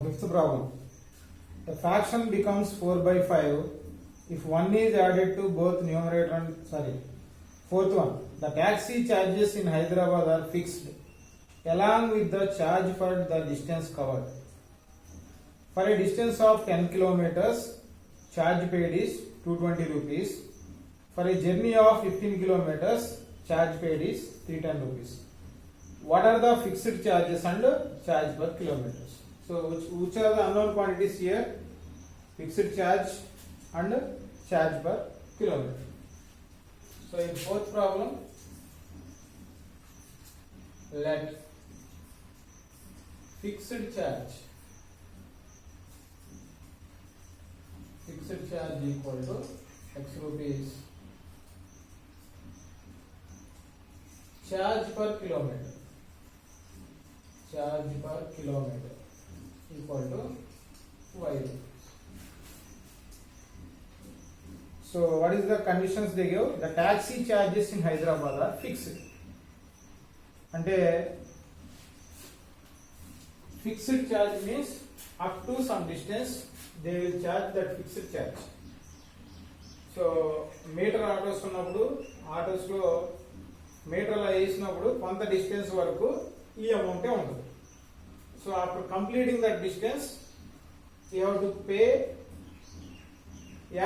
Fifth problem. The fraction becomes 4 by 5 if 1 is added to both numerator and fourth one. The taxi charges in Hyderabad are fixed along with the charge for the distance covered. For a distance of 10 kilometers, charge paid is 220 rupees. For a journey of 15 kilometers, charge paid is 310 rupees. What are the fixed charges and charge per kilometers? So which are the unknown quantities here? Fixed charge and charge per kilometer. So in fourth problem, let fixed charge equal to x rupees, charge per kilometer equal to y. So what is the conditions they give? The taxi charges in Hyderabad are fixed. Ante fixed charge means up to some distance they will charge that fixed charge. So meter autos ఉన్నప్పుడు autos లో metre లా వేసినప్పుడు కొంత distance వరకు ఈ అమౌంటే ఉంటుంది. So after completing that distance you have to pay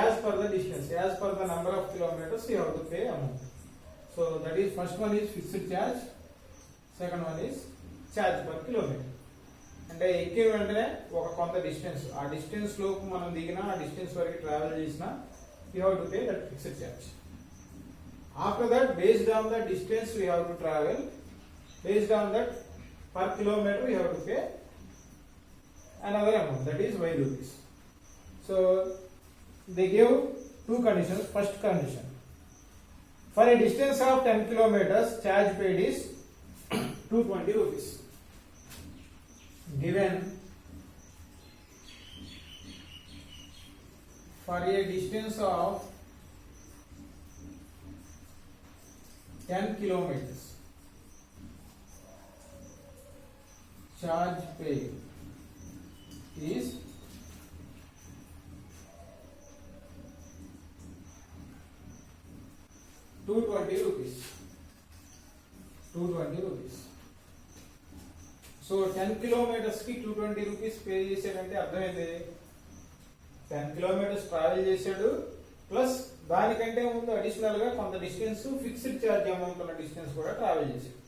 as per the distance, as per the number of kilometers you have to pay amount. So that is first one is fixed charge, second one is charge per kilometer. అంటే ఎక్కిన వెంటనే ఒక కొంత distance, ఆ distance లోపు మనం దిగినా ఆ distance వరకు ట్రావెల్ చేసినా you have to pay that fixed charge. After that, based on the distance we have to travel, based on that per kilometer you have to pay another amount, that is y rupees. So they give two conditions. First condition, for a distance of 10 kilometers charge paid is 220 rupees. Given for a distance of 10 kilometers charge paid is 220 rupees. 220 rupees. So 10 kilometers ki 220 rupees pay చేసాడంటే అర్థమైంది 10 kilometers travel చేశాడు plus దానికంటే ముందు additional గా కొంత distance fixed charge amount ఉన్న distance కూడా travel చేశాడు.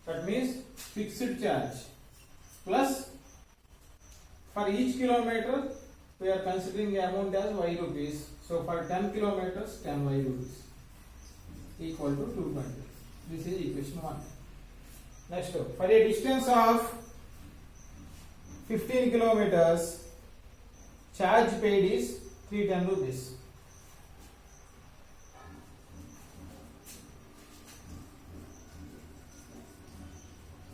That means fixed charge plus for each kilometre we are considering the amount as y rupees. So for 10 kilometers 10 y rupees equal to 220. This is equation 1. Next, for a distance of 15 kilometers charge paid is 310 rupees.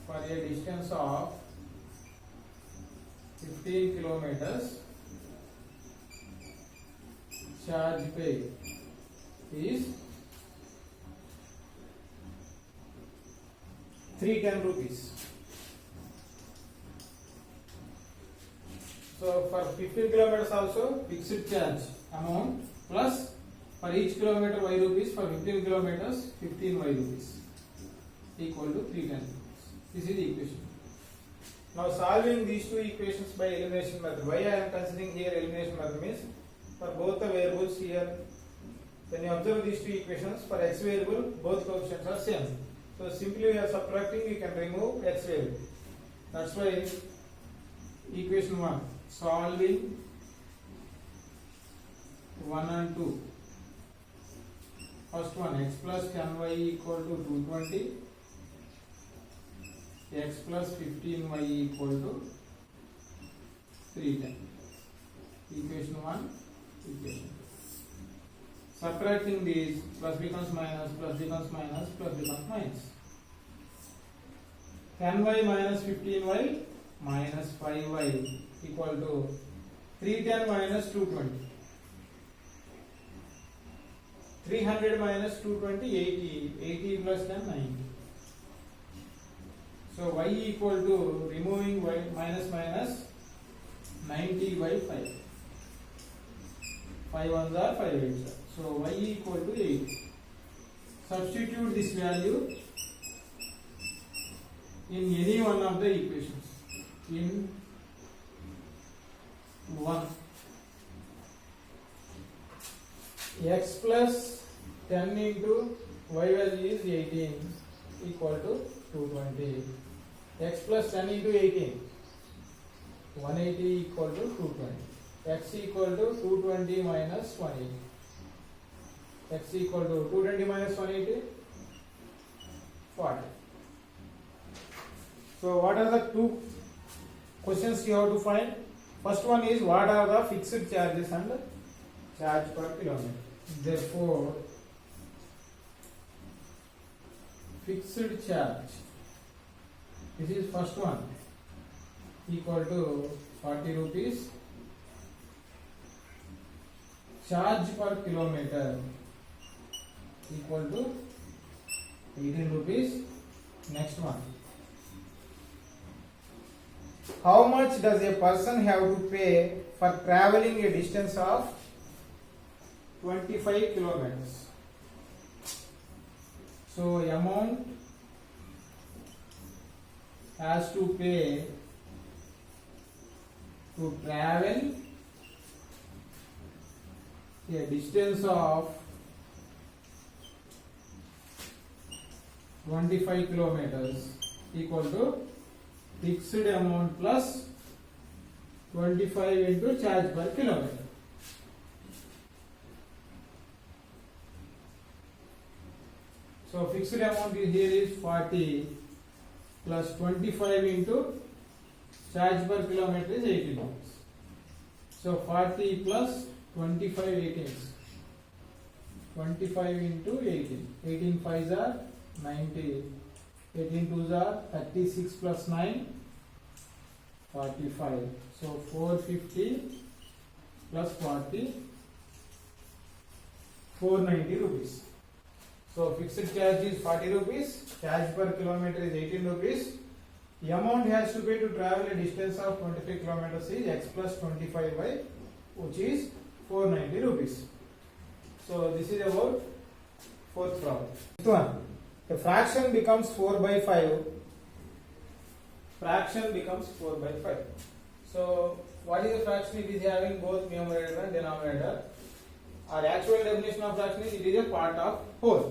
For a distance of 15 kilometers charge paid is 310 rupees. So for 15 kilometers also fixed charge amount plus for each kilometer y rupees, for 15 kilometers 15 y rupees equal to 310 rupees. This is the equation. Now solving these two equations by elimination method. Why I am considering here elimination method means for both the variables here, when you observe these two equations, for x variable both coefficients are same. So simply we are subtracting, we can remove x variable. That's why equation 1, solving 1 and 2. First one, x plus 10y equal to 220, x plus 15y equal to 310. Equation 1, equation 2. Subtracting these, plus becomes minus, plus becomes minus, plus becomes minus. 10y minus 15y minus 5y equal to 310 minus 220. 300 minus 220, 80. 80 plus 10, 90. So y equal to, removing y minus minus, 90 by 5. 5 ones are 5 eights are. So y equal to 8. Substitute this value in any one of the equations. In 1, x plus 10 into y value is 18 equal to 220. X plus 10 into 18, 180 equal to 220. X equal to 220 minus 180. X equal to 220 minus 180, 40. So what are the two questions you have to find? First one is what are the fixed charges and charge per kilometer. Therefore, fixed charge, this is first one, equal to 40 rupees. Charge per kilometer equal to 18 rupees. Next one, how much does a person have to pay for traveling a distance of 25 kilometers? So amount has to pay to travel a distance of 25 kilometers equal to fixed amount plus 25 into charge per kilometer. So fixed amount here is 40 plus 25 into charge per kilometer is 18 rupees. So 40 plus 25 18s. 25 into 18. 18 5s are 90. 18 2s are 36 plus 9, 45. So 450 plus 40, 490 rupees. So fixed charge is 40 rupees, charge per kilometer is 18 rupees. The amount has to pay to travel a distance of 25 kilometers is x plus 25 by, which is 490 rupees. So this is about fourth problem. Next one, the fraction becomes 4 by 5. Fraction becomes 4 by 5. So what is the fraction? It is having both numerator and denominator. Our actual definition of fraction is it is a part of whole.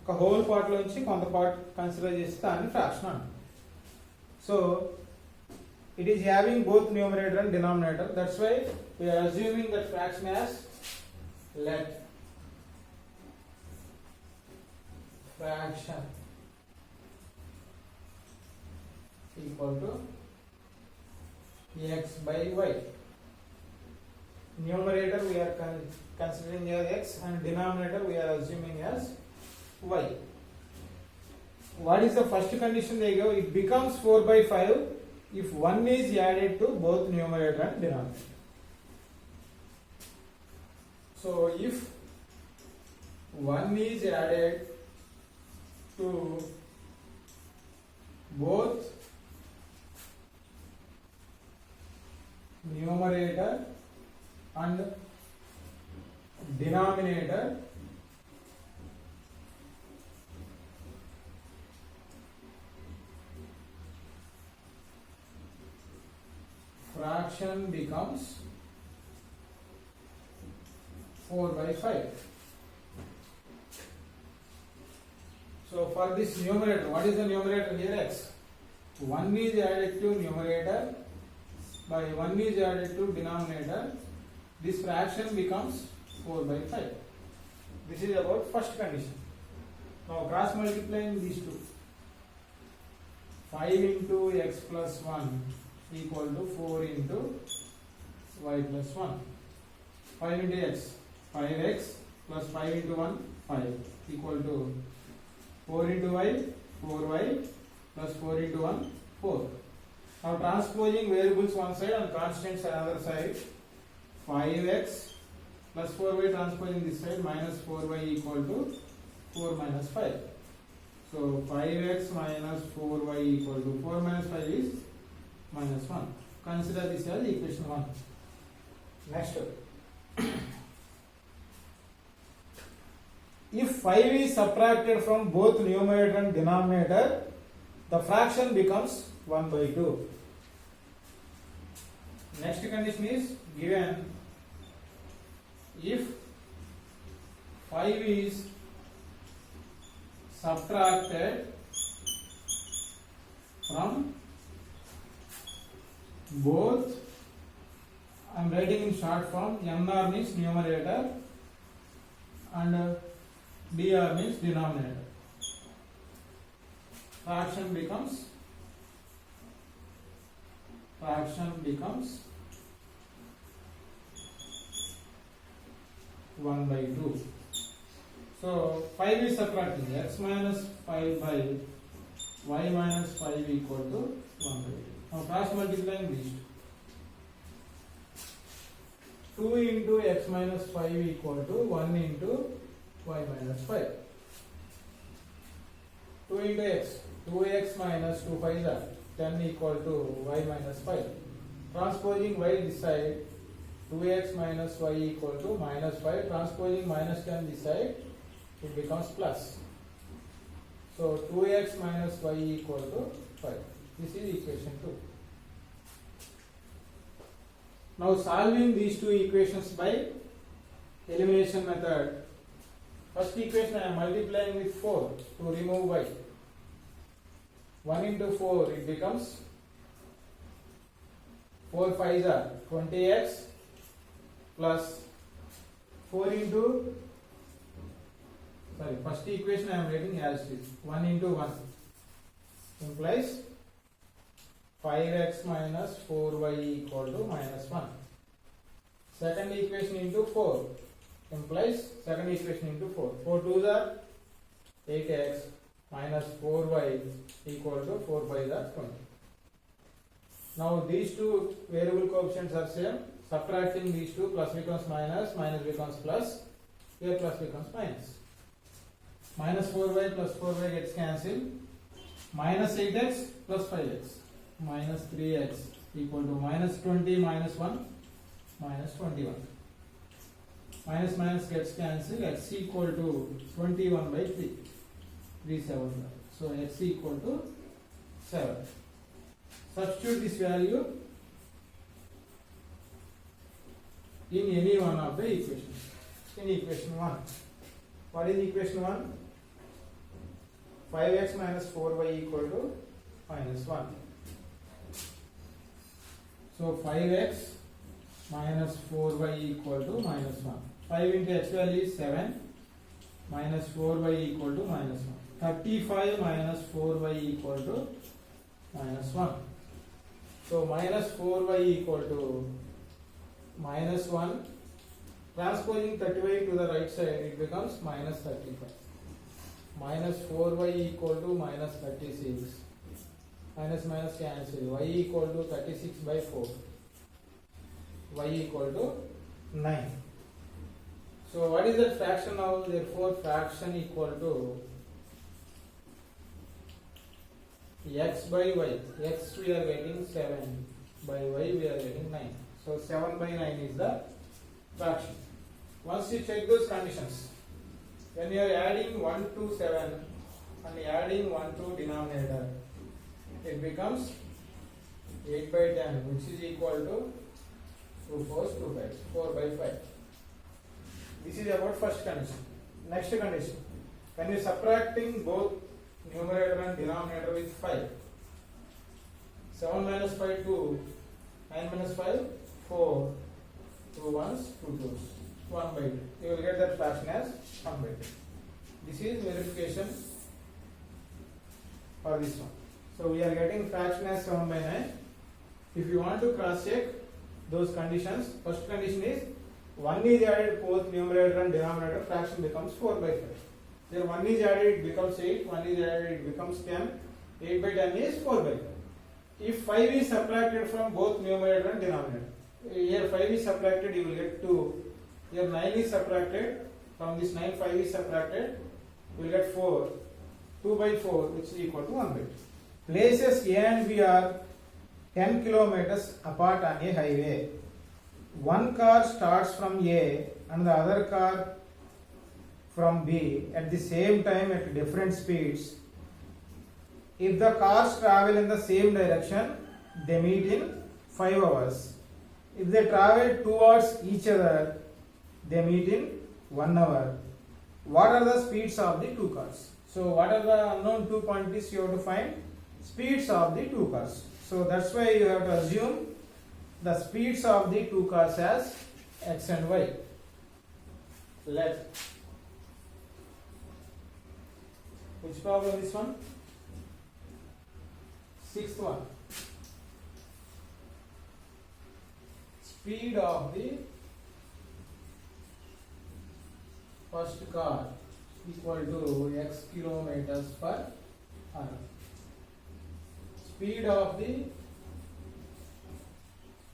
ఒక whole part లోంచి కొంత part consider చేస్తే దాన్ని fraction అంటాం. So it is having both numerator and denominator. That's why we are assuming that fraction as let fraction equal to x by y. Numerator we are considering as x and denominator we are assuming as y. What is the first condition they give? It becomes 4 by 5 if 1 is added to both numerator and denominator. So if 1 is added to both numerator and denominator, fraction becomes 4 by 5. So for this numerator, what is the numerator here? X. 1 is added to numerator by 1 is added to denominator. This fraction becomes 4 by 5. This is about first condition. Now cross multiplying these two. 5 into x plus 1 equal to 4 into y plus 1. 5 into x, 5x plus 5 into 1, 5 equal to 4 into y, 4y plus 4 into 1, 4. Now transposing variables one side and constants another side. 5x plus 4y transposing this side minus 4y equal to 4 minus 5. So 5x minus 4y equal to 4 minus 5 is minus 1. Consider this as equation 1. Next, if 5 is subtracted from both numerator and denominator, the fraction becomes 1 by 2. Next condition is given if 5 is subtracted from both, I am writing in short form, NR means numerator and DR means denominator. Fraction becomes 1 by 2. So 5 is subtracting, x minus 5 by y minus 5 equal to 1 by 2. Now cross multiplying these two. 2 into x minus 5 equal to 1 into y minus 5. 2 into x, 2x minus 2 5 is 10 equal to y minus 5. Transposing y this side, 2x minus y equal to minus 5. Transposing minus 10 this side, it becomes plus. So 2x minus y equal to 5. This is equation 2. Now solving these two equations by elimination method. First equation I am multiplying with 4 to remove y. 1 into 4, it becomes 4 5s are 20x plus 4 into, first equation I am writing as it is. 1 into 1 implies 5x minus 4y equal to minus 1. Second equation into 4 implies second equation into 4. 4 2s are 8x minus 4y equal to 4 5s are 20. Now these two variable coefficients are same. Subtracting these two, plus becomes minus, minus becomes plus, here plus becomes minus. Minus 4y plus 4y gets cancelled. Minus 8x plus 5x. Minus 3x equal to minus 20 minus 1 minus 21. Minus minus gets cancelled. X equal to 21 by 3. 3 7. So x equal to 7. Substitute this value in any one of the equations. In equation 1. What is equation 1? 5x minus 4y equal to minus 1. So 5x minus 4y equal to minus 1. 5 into x value is 7 minus 4y equal to minus 1. 35 minus 4y equal to minus 1. So minus 4y equal to minus 1. Transposing 35 to the right side, it becomes minus 35. Minus 4y equal to minus 36. Minus minus cancel. Y equal to 36 by 4. Y equal to 9. So what is that fraction now? Therefore fraction equal to x by y. X we are getting 7. By y we are getting 9. So 7 by 9 is the fraction. Once you check those conditions, when you are adding 1 to 7 and adding 1 to denominator, it becomes 8 by 10, which is equal to 2 4s 2 5, 4 by 5. This is about first condition. Next condition, when you are subtracting both numerator and denominator with 5, 7 minus 5 2, 9 minus 5 4, 2 1s 2 2s, 1 by 2. You will get that fraction as 1 by 2. This is verification for this one. So we are getting fraction as 7 by 9. If you want to cross check those conditions, first condition is 1 is added both numerator and denominator, fraction becomes 4 by 5. Then 1 is added, it becomes 8, 1 is added, it becomes 10, 8 by 10 is 4 by 5. If 5 is subtracted from both numerator and denominator, here 5 is subtracted, you will get 2. Here 9 is subtracted, from this 9 5 is subtracted, you will get 4. 2 by 4, which is equal to 1 by 2. Places A and B are 10 kilometers apart on a highway. One car starts from A and the other car from B at the same time at different speeds. If the cars travel in the same direction, they meet in 5 hours. If they travel towards each other, they meet in 1 hour. What are the speeds of the two cars? So what are the unknown two quantities you have to find? Speeds of the two cars. So that's why you have to assume the speeds of the two cars as x and y. Which problem is one? Sixth one. Speed of the first car equal to x kilometers per hour. Speed of the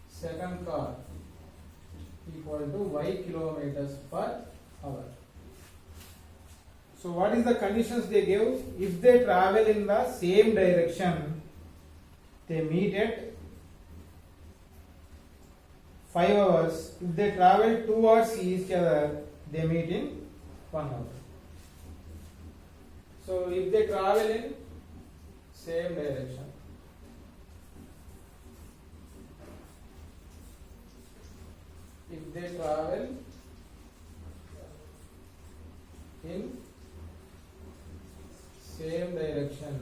second car equal to y kilometers per hour. So what is the conditions they gave? If they travel in the same direction, they meet at 5 hours. If they travel towards each other, they meet in 1 hour. So if they travel in same direction, if they travel in same direction,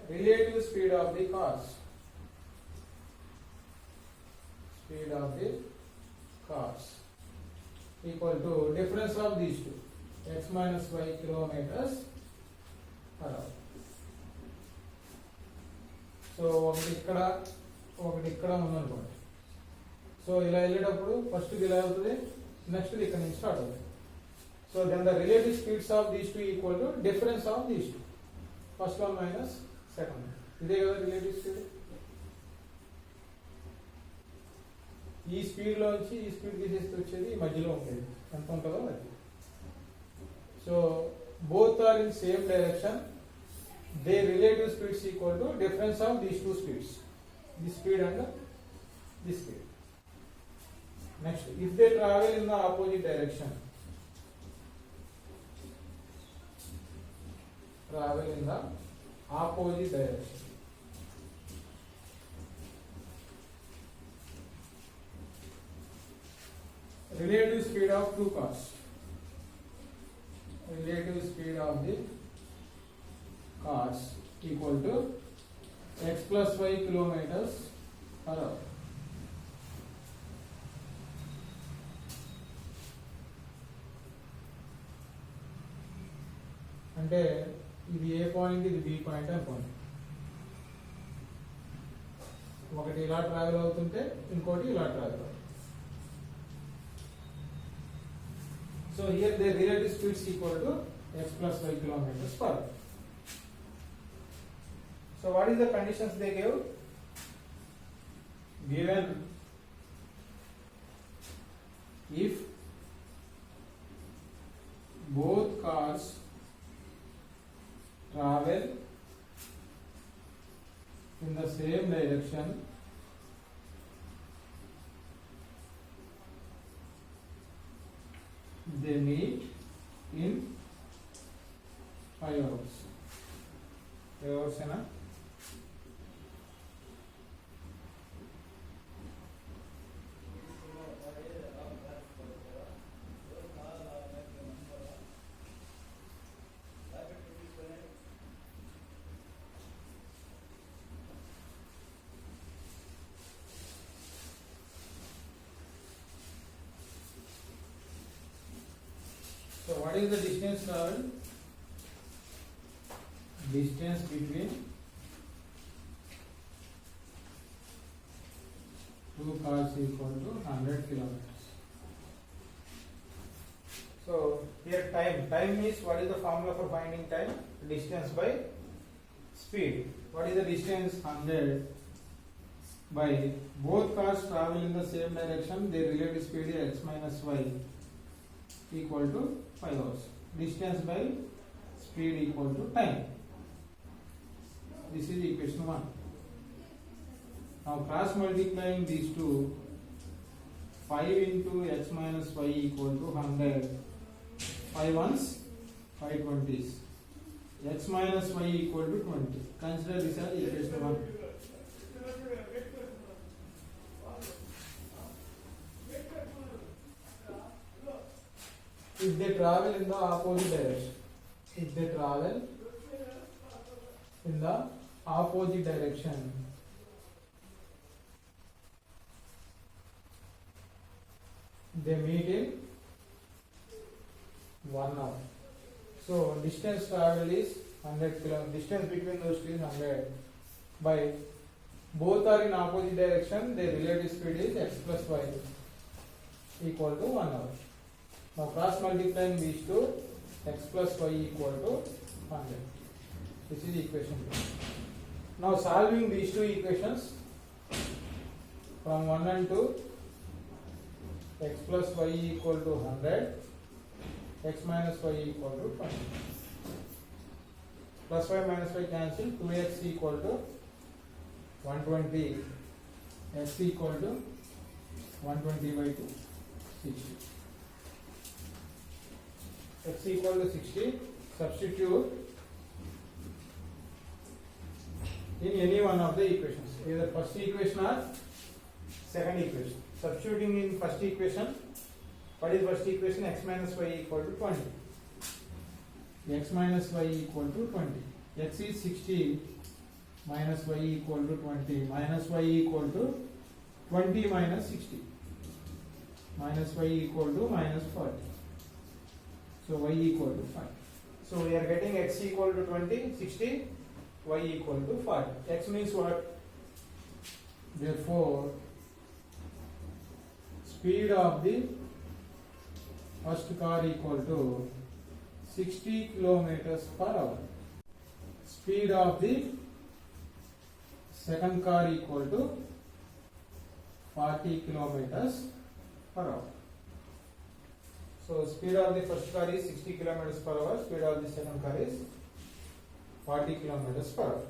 relative speed of the cars, equal to difference of these two, x minus y kilometers per hour. So ఒకటి ఇక్కడ ఉందనుకోండి. So ఇలా వెళ్ళేటప్పుడు first ఇలా వెళ్తుంది, next ఇక్కడ నుంచి start అవుతుంది. So then the relative speeds of these two equal to difference of these two, first one minus second one. ఇదే కదా రిలేటివ్ స్పీడ్. ఈ స్పీడ్ లోంచి ఈ స్పీడ్ తీసేస్తే వచ్చేది ఈ మధ్యలో ఉండేది ఎంత ఉంటుందో అది. So both are in same direction, their relative speeds equal to difference of these two speeds, this speed and this speed. Next, if they travel in the opposite direction, relative speed of two cars, relative speed of the cars equal to x plus y kilometers per hour. అంటే ఇది ఏ point, ఇది B point అనుకోండి. ఒకటి ఇలా travel అవుతుంటే ఇంకోటి ఇలా travel అవుతుంది. So here they relative speeds equal to x plus y kilometers per hour. So what is the conditions they gave? Given if both cars travel in the same direction, they meet in 5 hours. 5 hours है ना? So what is the distance traveled? Distance between two cars equal to 100 kilometers. So here time is, what is the formula for finding time? Distance by speed. What is the distance? 100 by both cars travel in the same direction, their relative speed is x minus y equal to 5 hours. Distance by speed equal to time. This is equation 1. Now cross multiplying these two, 5 into x minus y equal to 100. 5 ones, 5 20s. X minus y equal to 20. Consider this as equation 1. If they travel in the opposite direction, if they travel in the opposite direction, they meet in 1 hour. So distance traveled is 100 km. Distance between those two is 100. By both are in opposite direction, their relative speed is x plus y equal to 1 hour. Now cross multiplying these two, x plus y equal to 100. This is equation 2. Now solving these two equations from 1 and 2, x plus y equal to 100, x minus y equal to 20. Plus y minus y cancel, 2x equal to 120, x equal to 120 by 2, 60. X equal to 60, substitute in any one of the equations, either first equation or second equation. Substituting in first equation, what is first equation? X minus y equal to 20. X minus y equal to 20. X is 60, minus y equal to 20, minus y equal to 20 minus 60. Minus y equal to minus 40. So y equal to 5. So we are getting x equal to 20, 60, y equal to 5. X means what? Therefore, speed of the first car equal to 60 kilometers per hour. Speed of the second car equal to 40 kilometers per hour. So speed of the first car is 60 kilometers per hour. Speed of the second car is 40 kilometers per hour.